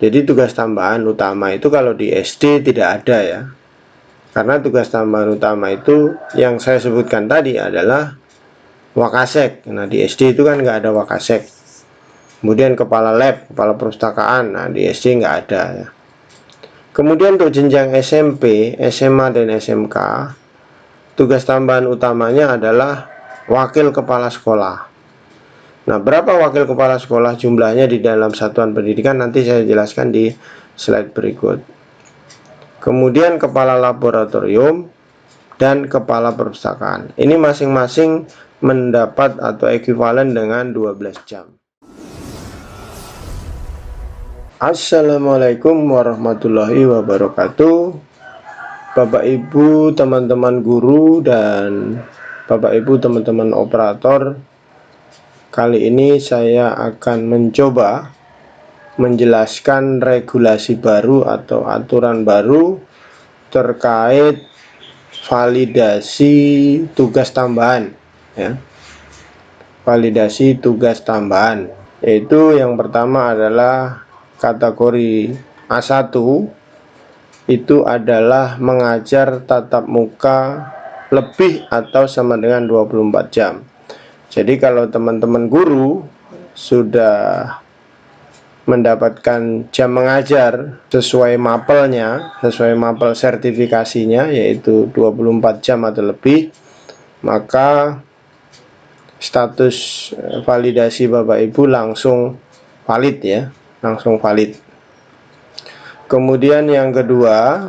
Jadi tugas tambahan utama itu kalau di SD tidak ada ya. Karena tugas tambahan utama itu yang saya sebutkan tadi adalah Wakasek. Nah di SD itu kan nggak ada Wakasek. Kemudian kepala lab, kepala perpustakaan. Nah di SD nggak ada ya. Kemudian untuk jenjang SMP, SMA dan SMK, tugas tambahan utamanya adalah wakil kepala sekolah. Nah, berapa wakil kepala sekolah jumlahnya di dalam satuan pendidikan nanti saya jelaskan di slide berikut. Kemudian kepala laboratorium dan kepala perpustakaan. Ini masing-masing mendapat atau ekuivalen dengan 12 jam. Assalamualaikum warahmatullahi wabarakatuh. Bapak Ibu, teman-teman guru dan Bapak Ibu, teman-teman operator. Kali ini saya akan mencoba menjelaskan regulasi baru atau aturan baru terkait validasi tugas tambahan ya. Validasi tugas tambahan, yaitu yang pertama adalah kategori A1, itu adalah mengajar tatap muka lebih atau sama dengan 24 jam. Jadi kalau teman-teman guru sudah mendapatkan jam mengajar sesuai mapelnya, sesuai mapel sertifikasinya, yaitu 24 jam atau lebih, maka status validasi Bapak Ibu langsung valid ya, langsung valid. Kemudian yang kedua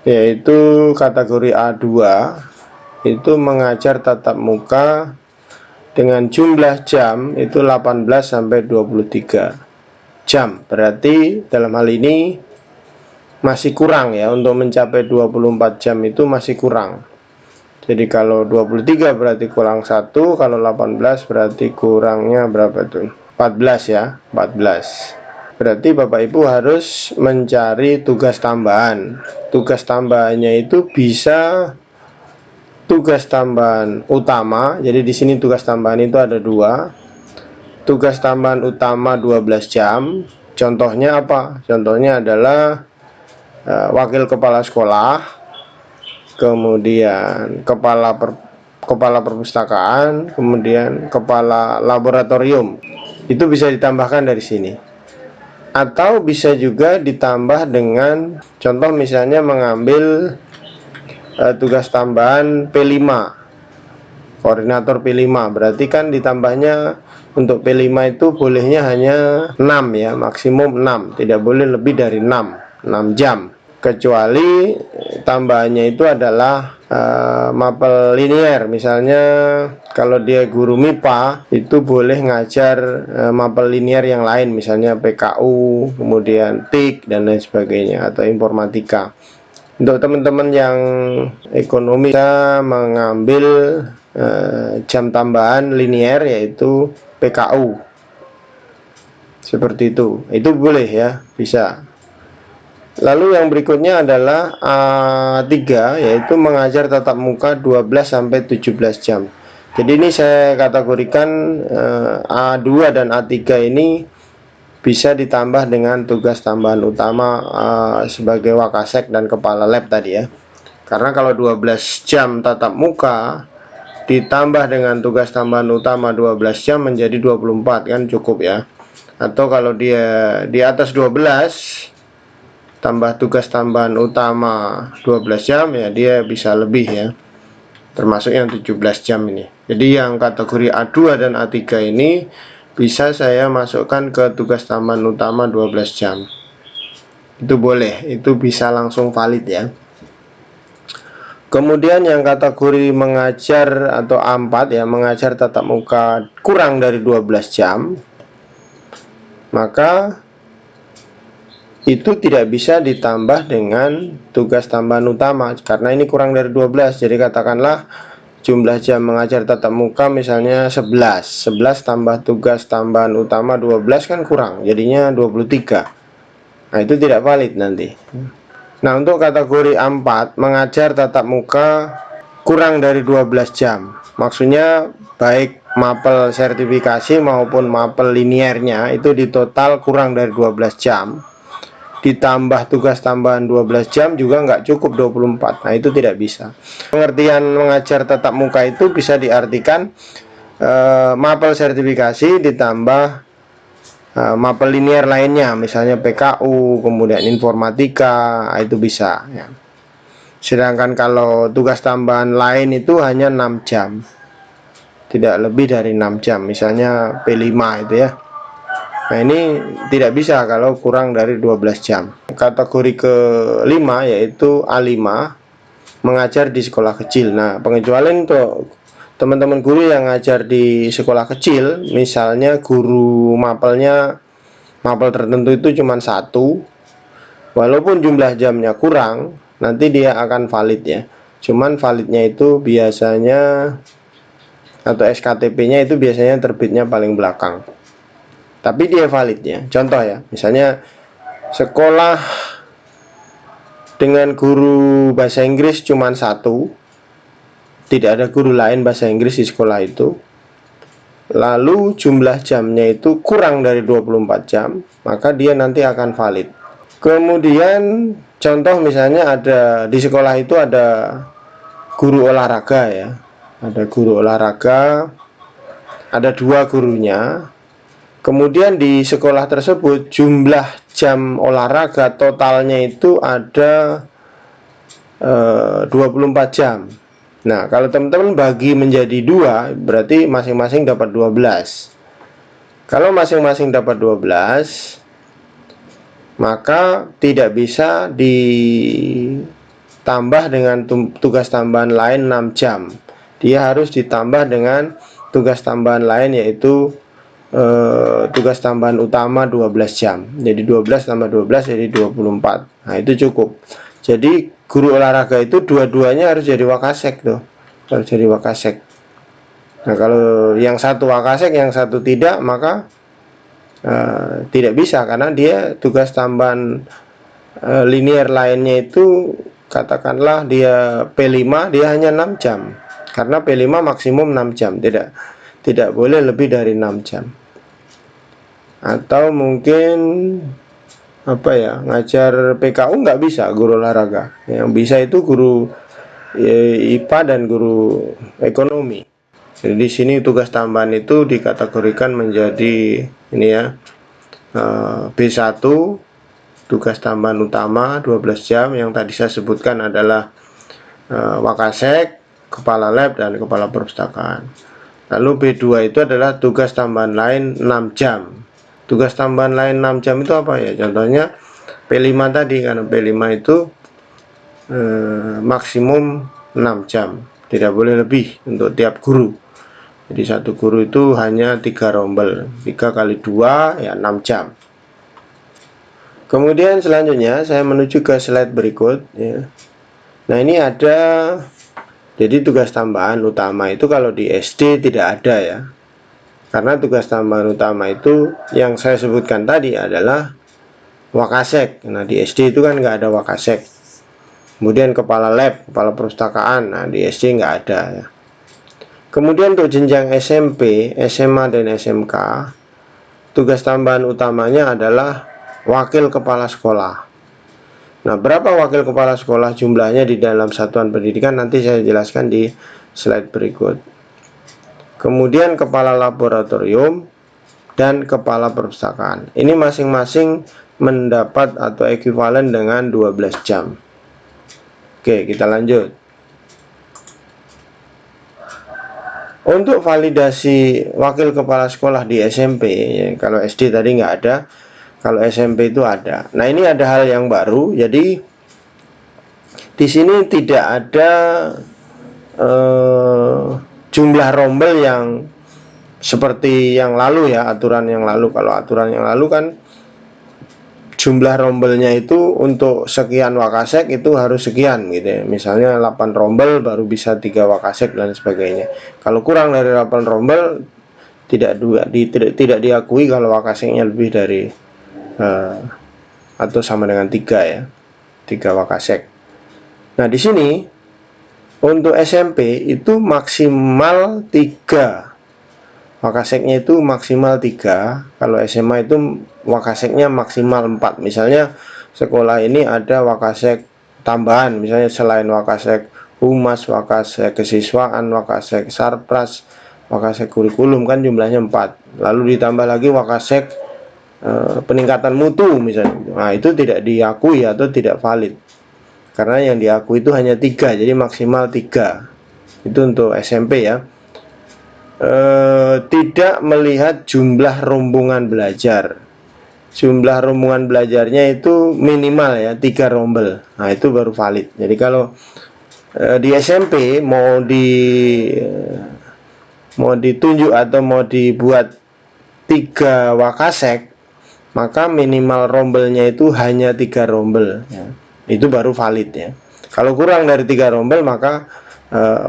yaitu kategori A2, itu mengajar tatap muka dengan jumlah jam itu 18 sampai 23 jam. Berarti dalam hal ini masih kurang ya, untuk mencapai 24 jam itu masih kurang. Jadi kalau 23 berarti kurang 1, kalau 18 berarti kurangnya berapa tuh? 14 ya, 14. Berarti Bapak Ibu harus mencari tugas tambahan. Tugas tambahannya itu bisa tugas tambahan utama. Jadi di sini tugas tambahan itu ada dua. Tugas tambahan utama 12 jam. Contohnya apa? Contohnya adalah wakil kepala sekolah, kemudian kepala perpustakaan, kemudian kepala laboratorium. Itu bisa ditambahkan dari sini. Atau bisa juga ditambah dengan contoh misalnya mengambil tugas tambahan P5, koordinator P5, berarti kan ditambahnya untuk P5 itu bolehnya hanya 6 ya, maksimum 6, tidak boleh lebih dari 6 jam, kecuali tambahannya itu adalah mapel linier. Misalnya kalau dia guru MIPA itu boleh ngajar mapel linier yang lain, misalnya PKU, kemudian TIK dan lain sebagainya, atau informatika. Untuk teman-teman yang ekonomi bisa mengambil jam tambahan linier yaitu PKU, seperti itu boleh ya, bisa. Lalu yang berikutnya adalah A3, yaitu mengajar tatap muka 12 sampai 17 jam. Jadi ini saya kategorikan A2 dan A3 ini bisa ditambah dengan tugas tambahan utama sebagai wakasek dan kepala lab tadi ya. Karena kalau 12 jam tatap muka ditambah dengan tugas tambahan utama 12 jam menjadi 24 kan cukup ya. Atau kalau dia di atas 12 tambah tugas tambahan utama 12 jam ya dia bisa lebih ya, termasuk yang 17 jam ini. Jadi yang kategori A2 dan A3 ini bisa saya masukkan ke tugas tambahan utama 12 jam. Itu boleh, itu bisa langsung valid ya. Kemudian yang kategori mengajar atau A4 ya, mengajar tatap muka kurang dari 12 jam, maka itu tidak bisa ditambah dengan tugas tambahan utama karena ini kurang dari 12. Jadi katakanlah jumlah jam mengajar tatap muka misalnya 11 tambah tugas tambahan utama 12 kan kurang, jadinya 23. Nah itu tidak valid nanti. Nah untuk kategori A4 mengajar tatap muka kurang dari 12 jam, maksudnya baik mapel sertifikasi maupun mapel liniernya itu di total kurang dari 12 jam, ditambah tugas tambahan 12 jam juga nggak cukup 24. Nah, itu tidak bisa. Pengertian mengajar tatap muka itu bisa diartikan mapel sertifikasi ditambah mapel linier lainnya, misalnya PKU, kemudian informatika, itu bisa ya. Sedangkan kalau tugas tambahan lain itu hanya 6 jam, tidak lebih dari 6 jam, misalnya P5 itu ya. Nah, ini tidak bisa kalau kurang dari 12 jam. Kategori kelima yaitu A5, mengajar di sekolah kecil. Nah, pengecualian untuk teman-teman guru yang ngajar di sekolah kecil, misalnya guru mapelnya mapel tertentu itu cuma satu, walaupun jumlah jamnya kurang, nanti dia akan valid ya. Cuman validnya itu biasanya, atau SKTP-nya itu biasanya terbitnya paling belakang, tapi dia valid ya. Contoh ya, misalnya sekolah dengan guru bahasa Inggris cuma satu, tidak ada guru lain bahasa Inggris di sekolah itu, lalu jumlah jamnya itu kurang dari 24 jam, maka dia nanti akan valid. Kemudian contoh misalnya ada di sekolah itu ada guru olahraga ya, ada guru olahraga, ada 2 gurunya. Kemudian di sekolah tersebut jumlah jam olahraga totalnya itu ada 24 jam. Nah, kalau teman-teman bagi menjadi 2, berarti masing-masing dapat 12. Kalau masing-masing dapat 12, maka tidak bisa ditambah dengan tugas tambahan lain 6 jam. Dia harus ditambah dengan tugas tambahan lain, yaitu tugas tambahan utama 12 jam. Jadi 12 tambah 12 jadi 24. Nah, itu cukup. Jadi guru olahraga itu dua-duanya harus jadi wakasek tuh. Harus jadi wakasek. Nah, kalau yang satu wakasek, yang satu tidak, maka tidak bisa, karena dia tugas tambahan linier lainnya itu katakanlah dia P5, dia hanya 6 jam. Karena P5 maksimum 6 jam, tidak boleh lebih dari 6 jam. Atau mungkin apa ya, ngajar PKU nggak bisa guru olahraga. Yang bisa itu guru IPA dan guru ekonomi. Jadi di sini tugas tambahan itu dikategorikan menjadi ini ya, B1, tugas tambahan utama 12 jam yang tadi saya sebutkan adalah wakasek, kepala lab, dan kepala perpustakaan. Lalu B2 itu adalah tugas tambahan lain 6 jam. Tugas tambahan lain 6 jam itu apa ya? Contohnya P5 tadi, karena P5 itu maksimum 6 jam, tidak boleh lebih untuk tiap guru. Jadi satu guru itu hanya 3 rombel, 3 kali 2 ya 6 jam. Kemudian selanjutnya saya menuju ke slide berikut ya. Nah, ini ada, jadi tugas tambahan utama itu kalau di SD tidak ada ya, karena tugas tambahan utama itu yang saya sebutkan tadi adalah wakasek. Nah, di SD itu kan nggak ada wakasek. Kemudian kepala lab, kepala perpustakaan, nah di SD nggak ada ya. Kemudian untuk jenjang SMP, SMA, dan SMK, tugas tambahan utamanya adalah wakil kepala sekolah. Nah, berapa wakil kepala sekolah jumlahnya di dalam satuan pendidikan nanti saya jelaskan di slide berikut. Kemudian kepala laboratorium dan kepala perpustakaan. Ini masing-masing mendapat atau ekuivalen dengan 12 jam. Oke, kita lanjut. Untuk validasi wakil kepala sekolah di SMP, ya, kalau SD tadi nggak ada, kalau SMP itu ada. Nah, ini ada hal yang baru. Jadi di sini tidak ada jumlah rombel yang seperti yang lalu ya, aturan yang lalu. Kalau aturan yang lalu kan jumlah rombelnya itu untuk sekian wakasek itu harus sekian gitu ya. Misalnya 8 rombel baru bisa 3 wakasek dan sebagainya. Kalau kurang dari 8 rombel tidak diakui kalau wakaseknya lebih dari atau sama dengan 3 ya. 3 wakasek. Nah, di sini untuk SMP itu maksimal 3 Wakaseknya itu maksimal 3, kalau SMA itu wakaseknya maksimal 4. Misalnya sekolah ini ada wakasek tambahan, misalnya selain wakasek humas, wakasek kesiswaan, wakasek sarpras, wakasek kurikulum, kan jumlahnya 4. Lalu ditambah lagi wakasek peningkatan mutu misalnya. Nah, itu tidak diakui atau tidak valid. Karena yang diakui itu hanya 3, jadi maksimal 3. Itu untuk SMP ya. Tidak melihat jumlah rombongan belajar. Jumlah rombongan belajarnya itu minimal ya 3 rombel. Nah, itu baru valid. Jadi kalau di SMP mau ditunjuk atau mau dibuat 3 wakasek, maka minimal rombelnya itu hanya 3 rombel ya. Itu baru valid ya. Kalau kurang dari 3 rombel maka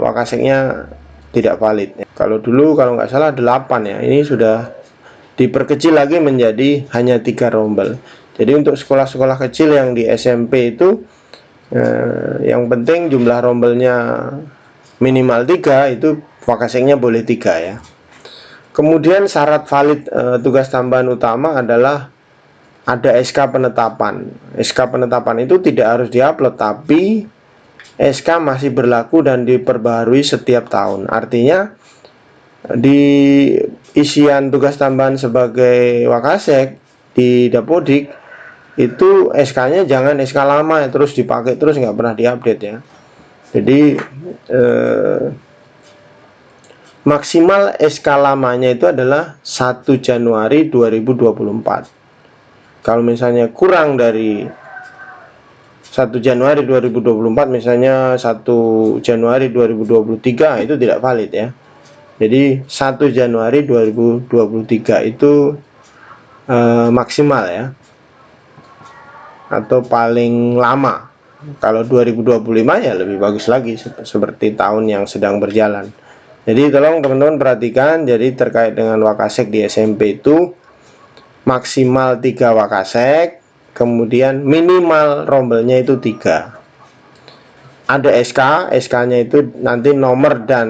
wakaseknya tidak valid ya. Kalau dulu kalau nggak salah 8 ya, ini sudah diperkecil lagi menjadi hanya 3 rombel. Jadi untuk sekolah-sekolah kecil yang di SMP itu yang penting jumlah rombelnya minimal 3, itu wakaseknya boleh 3 ya. Kemudian syarat valid tugas tambahan utama adalah ada SK penetapan. SK penetapan itu tidak harus diupload, tapi SK masih berlaku dan diperbaharui setiap tahun. Artinya di isian tugas tambahan sebagai wakasek di Dapodik itu SK-nya jangan SK lama ya, terus dipakai terus nggak pernah diupdate ya. Jadi maksimal SK lamanya itu adalah 1 Januari 2024. Kalau misalnya kurang dari 1 Januari 2024, misalnya 1 Januari 2023, itu tidak valid ya. Jadi 1 Januari 2023 itu maksimal ya, atau paling lama. Kalau 2025 ya lebih bagus lagi, seperti tahun yang sedang berjalan. Jadi tolong teman-teman perhatikan, jadi terkait dengan wakasek di SMP itu maksimal 3 wakasek, kemudian minimal rombelnya itu 3. Ada SK-nya itu nanti nomor dan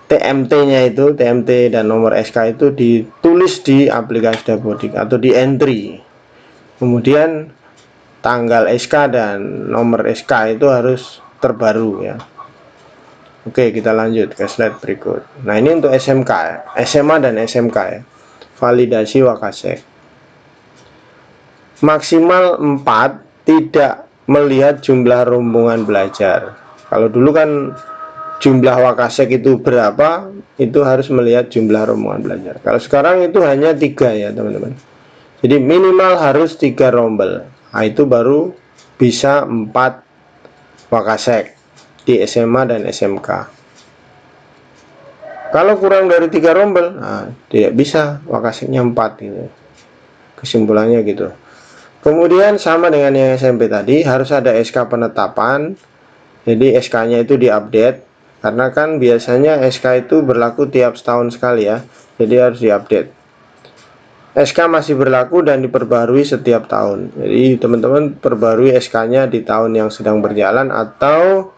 TMT-nya itu, TMT dan nomor SK itu ditulis di aplikasi Dapodik atau di entry. Kemudian tanggal SK dan nomor SK itu harus terbaru ya. Oke, kita lanjut ke slide berikut. Nah, ini untuk SMK ya, SMA dan SMK ya. Validasi wakasek. Maksimal 4, tidak melihat jumlah rombongan belajar. Kalau dulu kan jumlah wakasek itu berapa, itu harus melihat jumlah rombongan belajar. Kalau sekarang itu hanya 3 ya teman-teman. Jadi minimal harus 3 rombel. Nah, itu baru bisa 4 wakasek di SMA dan SMK. Kalau kurang dari 3 rombel, nah, tidak bisa, wakaseknya 4 gitu. Kesimpulannya gitu. Kemudian sama dengan yang SMP tadi, harus ada SK penetapan. Jadi SK-nya itu diupdate, karena kan biasanya SK itu berlaku tiap setahun sekali ya. Jadi harus diupdate. SK masih berlaku dan diperbarui setiap tahun. Jadi teman-teman perbarui SK-nya di tahun yang sedang berjalan atau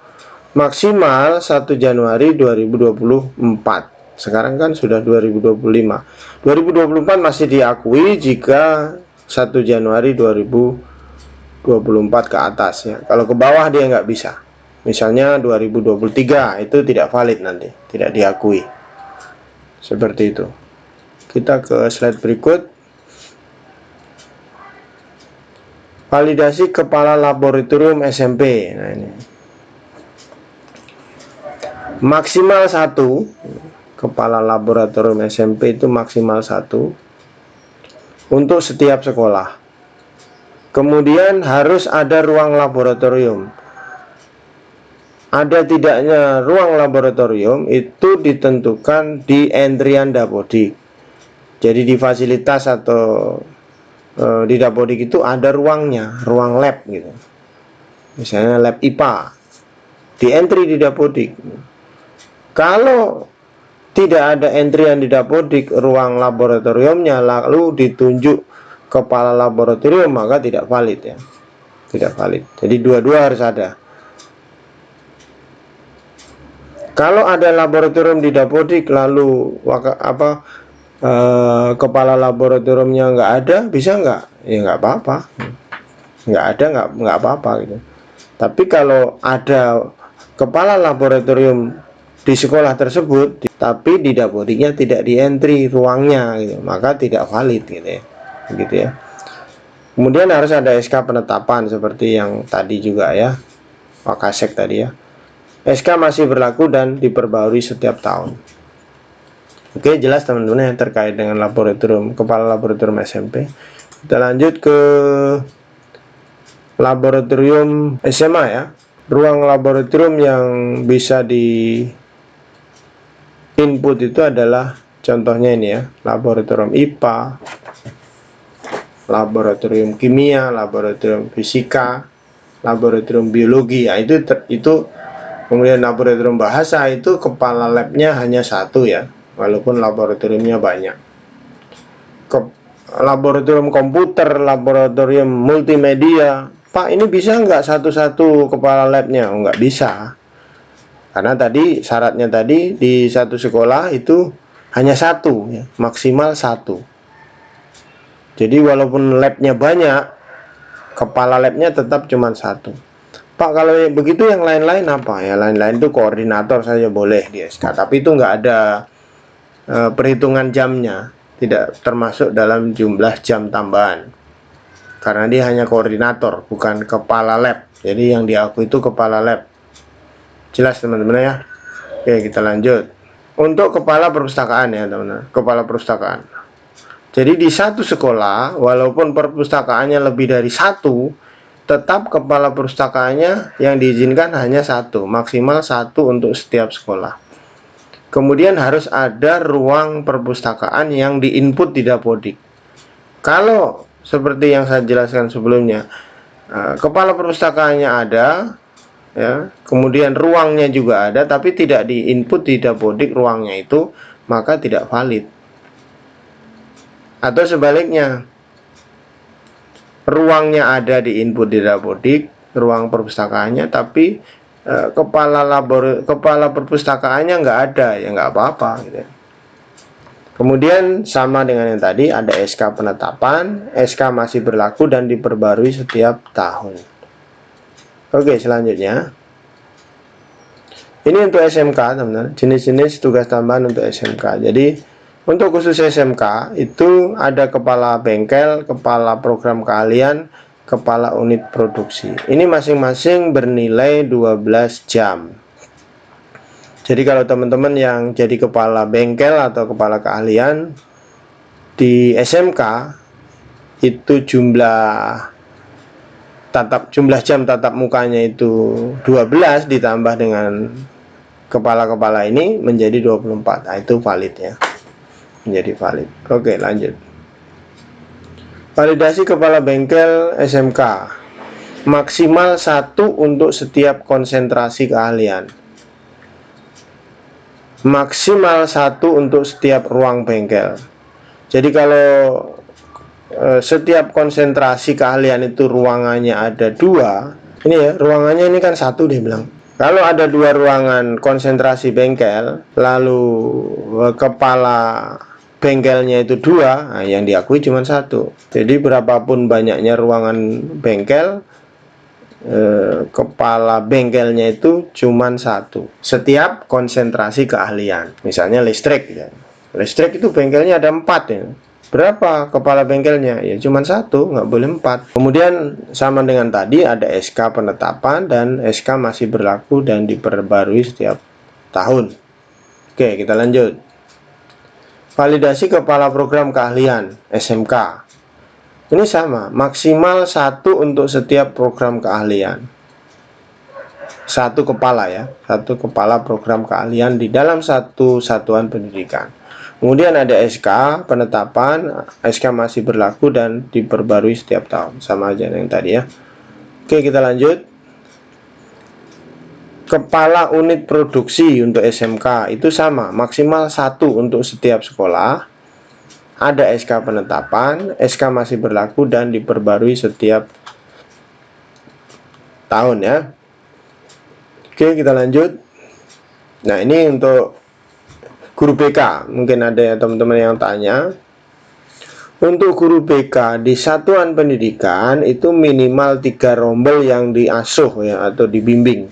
maksimal 1 Januari 2024. Sekarang kan sudah 2025. 2024 masih diakui jika 1 Januari 2024 ke atas ya. Kalau ke bawah dia nggak bisa. Misalnya 2023 itu tidak valid nanti, tidak diakui. Seperti itu. Kita ke slide berikut. Validasi kepala laboratorium SMP. Nah, ini. Maksimal 1, kepala laboratorium SMP itu maksimal 1 untuk setiap sekolah. Kemudian harus ada ruang laboratorium. Ada tidaknya ruang laboratorium itu ditentukan di entryan Dapodik. Jadi di fasilitas atau di Dapodik itu ada ruangnya, ruang lab gitu. Misalnya lab IPA. Di entry di Dapodik. Kalau tidak ada entryan di Dapodik ruang laboratoriumnya, lalu ditunjuk kepala laboratorium, maka tidak valid ya. Tidak valid. Jadi dua-dua harus ada. Kalau ada laboratorium di Dapodik lalu kepala laboratoriumnya nggak ada, bisa nggak? Ya nggak apa-apa, nggak ada nggak apa-apa gitu. Tapi kalau ada kepala laboratorium di sekolah tersebut, tapi di Dapodiknya tidak di entry ruangnya, gitu, maka tidak valid gitu ya, gitu ya. Kemudian harus ada SK penetapan seperti yang tadi juga ya, Pak Kasek tadi ya. SK masih berlaku dan diperbarui setiap tahun. Oke, jelas teman-teman yang terkait dengan laboratorium, kepala laboratorium SMP. Kita lanjut ke laboratorium SMA ya. Ruang laboratorium yang bisa di input itu adalah contohnya ini ya, laboratorium IPA, laboratorium kimia, laboratorium fisika, laboratorium biologi. Ya, itu kemudian laboratorium bahasa itu kepala labnya hanya satu ya, walaupun laboratoriumnya banyak. Laboratorium komputer, laboratorium multimedia, Pak ini bisa nggak satu-satu kepala labnya? Oh, nggak bisa, karena tadi syaratnya tadi di satu sekolah itu hanya satu ya, maksimal satu. Jadi walaupun labnya banyak, kepala labnya tetap cuma satu. Pak kalau begitu yang lain-lain apa? Ya lain-lain itu koordinator saja boleh di SK, tapi itu nggak ada perhitungan jamnya, tidak termasuk dalam jumlah jam tambahan. Karena dia hanya koordinator, bukan kepala lab. Jadi yang diakui itu kepala lab. Jelas teman-teman ya. Oke, kita lanjut. Untuk kepala perpustakaan ya teman-teman, kepala perpustakaan. Jadi di satu sekolah, walaupun perpustakaannya lebih dari satu, tetap kepala perpustakaannya yang diizinkan hanya satu, maksimal satu untuk setiap sekolah. Kemudian harus ada ruang perpustakaan yang diinput di Dapodik. Kalau seperti yang saya jelaskan sebelumnya, kepala perpustakaannya ada, ya, kemudian ruangnya juga ada, tapi tidak diinput di Dapodik ruangnya itu, maka tidak valid. Atau sebaliknya, ruangnya ada di input di Dapodik, ruang perpustakaannya, tapi kepala perpustakaannya nggak ada, ya nggak apa-apa gitu. Kemudian sama dengan yang tadi, ada SK penetapan, SK masih berlaku dan diperbarui setiap tahun. Oke, selanjutnya ini untuk SMK teman-teman, jenis-jenis tugas tambahan untuk SMK. Jadi untuk khusus SMK itu ada kepala bengkel, kepala program keahlian, kepala unit produksi. Ini masing-masing bernilai 12 jam. Jadi kalau teman-teman yang jadi kepala bengkel atau kepala keahlian di SMK itu jumlah jam tatap mukanya itu 12 ditambah dengan kepala-kepala ini menjadi 24. Nah, itu valid ya. Menjadi valid. Oke, lanjut. Validasi kepala bengkel SMK. Maksimal 1 untuk setiap konsentrasi keahlian. Maksimal 1 untuk setiap ruang bengkel. Jadi kalau setiap konsentrasi keahlian itu ruangannya ada 2, ini ya, ruangannya ini kan 1 dia bilang. Kalau ada 2 ruangan konsentrasi bengkel, lalu kepala bengkelnya itu 2, nah yang diakui cuma 1. Jadi berapapun banyaknya ruangan bengkel, kepala bengkelnya itu cuma 1 setiap konsentrasi keahlian. Misalnya listrik ya. Listrik itu bengkelnya ada 4 ya. Berapa kepala bengkelnya? Ya cuma 1, nggak boleh 4. Kemudian sama dengan tadi ada SK penetapan dan SK masih berlaku dan diperbarui setiap tahun. Oke, kita lanjut. Validasi kepala program keahlian SMK. Ini sama, maksimal 1 untuk setiap program keahlian. 1 kepala ya, 1 kepala program keahlian di dalam satu satuan pendidikan. Kemudian ada SK penetapan, SK masih berlaku dan diperbarui setiap tahun. Sama aja yang tadi ya. Oke, kita lanjut. Kepala unit produksi untuk SMK itu sama, maksimal 1 untuk setiap sekolah. Ada SK penetapan, SK masih berlaku dan diperbarui setiap tahun ya. Oke, kita lanjut. Nah, ini untuk guru BK. Mungkin ada ya teman-teman yang tanya. Untuk guru BK di satuan pendidikan itu minimal 3 rombel yang diasuh ya atau dibimbing.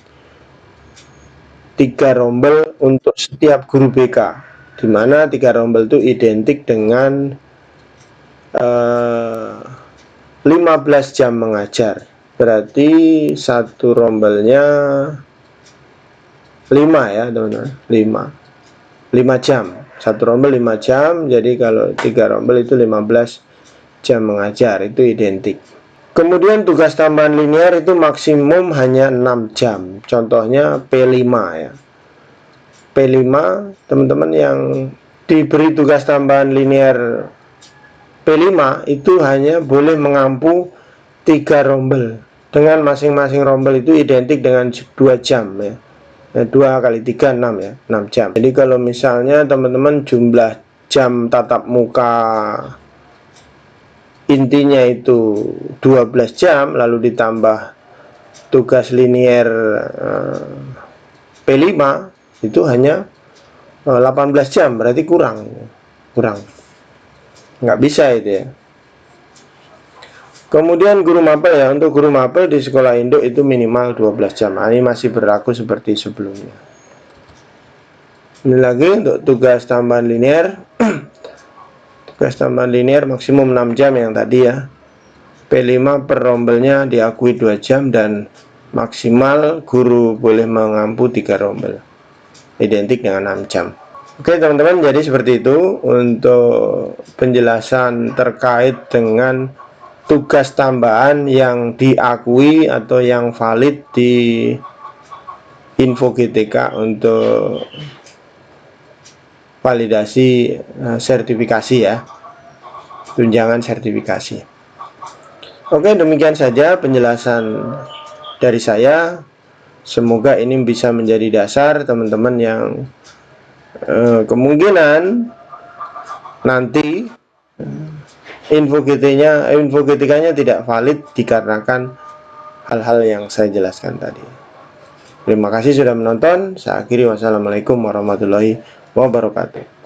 3 rombel untuk setiap guru BK, di mana 3 rombel itu identik dengan 15 jam mengajar. Berarti satu rombelnya 5 ya teman-teman, 5 jam. Satu rombel 5 jam, jadi kalau 3 rombel itu 15 jam mengajar, itu identik. Kemudian tugas tambahan linear itu maksimum hanya 6 jam. Contohnya P5 ya. P5 teman-teman yang diberi tugas tambahan linear P5 itu hanya boleh mengampu 3 rombel. Dengan masing-masing rombel itu identik dengan 2 jam ya. 2 kali 3 6 ya, 6 jam. Jadi kalau misalnya teman-teman jumlah jam tatap muka intinya itu 12 jam lalu ditambah tugas linear P5 itu hanya 18 jam, berarti kurang nggak bisa itu ya. Kemudian guru mapel ya, untuk guru mapel di sekolah induk itu minimal 12 jam. Ini masih berlaku seperti sebelumnya. Ini lagi untuk tugas tambahan linear. Tugas tambahan linear maksimum 6 jam yang tadi ya. P5 per rombelnya diakui 2 jam dan maksimal guru boleh mengampu 3 rombel. Identik dengan 6 jam. Oke teman-teman, jadi seperti itu untuk penjelasan terkait dengan tugas tambahan yang diakui atau yang valid di Info GTK untuk validasi sertifikasi ya, tunjangan sertifikasi. Oke, demikian saja penjelasan dari saya. Semoga ini bisa menjadi dasar teman-teman yang kemungkinan nanti info GTK-nya tidak valid dikarenakan hal-hal yang saya jelaskan tadi. Terima kasih sudah menonton. Saya akhiri, wassalamualaikum warahmatullahi wabarakatuh.